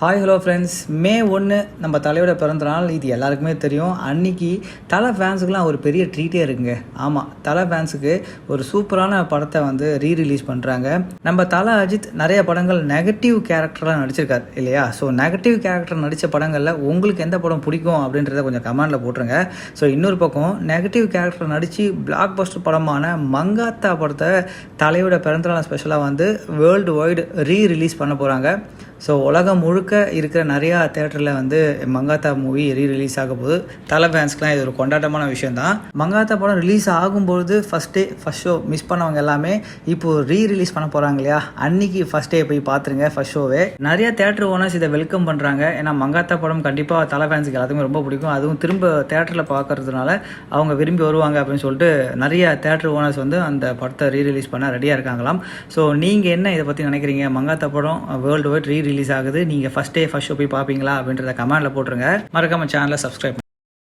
Hi hello friends, மே 1 நம்ம தலையோட பிறந்த நாள். இது எல்லாருக்குமே தெரியும். அன்றைக்கி தலை ஃபேன்ஸுக்கெலாம் ஒரு பெரிய ட்ரீட்டே இருக்குங்க. ஆமாம், தலை ஃபேன்ஸுக்கு ஒரு சூப்பரான படத்தை வந்து ரீரிலீஸ் பண்ணுறாங்க. நம்ம தலை அஜித் நிறைய படங்கள் நெகட்டிவ் கேரக்டராக நடிச்சிருக்கார் இல்லையா? ஸோ நெகட்டிவ் கேரக்டர் நடித்த படங்களில் உங்களுக்கு எந்த படம் பிடிக்கும் அப்படின்றத கொஞ்சம் கமெண்டில் போட்டுருங்க. ஸோ இன்னொரு பக்கம் நெகட்டிவ் கேரக்டர் நடித்து பிளாக் பஸ்டர் படமான மங்காத்தா படத்தை தலையோட பிறந்தநாள் ஸ்பெஷலாக வந்து வேர்ல்டு வைடு ரீரிலீஸ் பண்ண போகிறாங்க. ஸோ உலகம் முழுக்க இருக்கிற நிறையா தேட்டரில் வந்து மங்காத்தா மூவி ரீரிலீஸ் ஆக போது. தலை ஃபேன்ஸ்க்குலாம் இது ஒரு கொண்டாட்டமான விஷயம் தான். மங்காத்தா படம் ரிலீஸ் ஆகும்போது ஃபஸ்ட் ஷோ மிஸ் பண்ணவங்க எல்லாமே இப்போது ரீரிலீஸ் பண்ண போகிறாங்க இல்லையா? அன்றைக்கி ஃபஸ்ட் டே போய் பார்த்துருங்க ஃபஸ்ட் ஷோவே. நிறைய தேட்டர் ஓனர்ஸ் இதை வெல்கம் பண்ணுறாங்க. ஏன்னா மங்காத்தா படம் கண்டிப்பாக தலை ஃபேன்ஸுக்கு எல்லாத்துக்குமே ரொம்ப பிடிக்கும். அதுவும் திரும்ப தேட்டரில் பார்க்கறதுனால அவங்க விரும்பி வருவாங்க அப்படின்னு சொல்லிட்டு நிறைய தேட்டர் ஓனர்ஸ் வந்து அந்த படத்தை ரீரிலீஸ் பண்ண ரெடியாக இருக்காங்களாம். ஸோ நீங்கள் என்ன இதை பற்றி நினைக்கிறீங்க? மங்காத்தா படம் வேர்ல்டு வைட் ரிலீஸ் ஆகுது. நீங்கள் ஃபஸ்ட் ஷோ போய் பார்ப்பீங்களா அப்படின்றத கமெண்ட்டில் போட்டுருங்க. மறக்காம சேனலை சப்ஸ்கிரைப்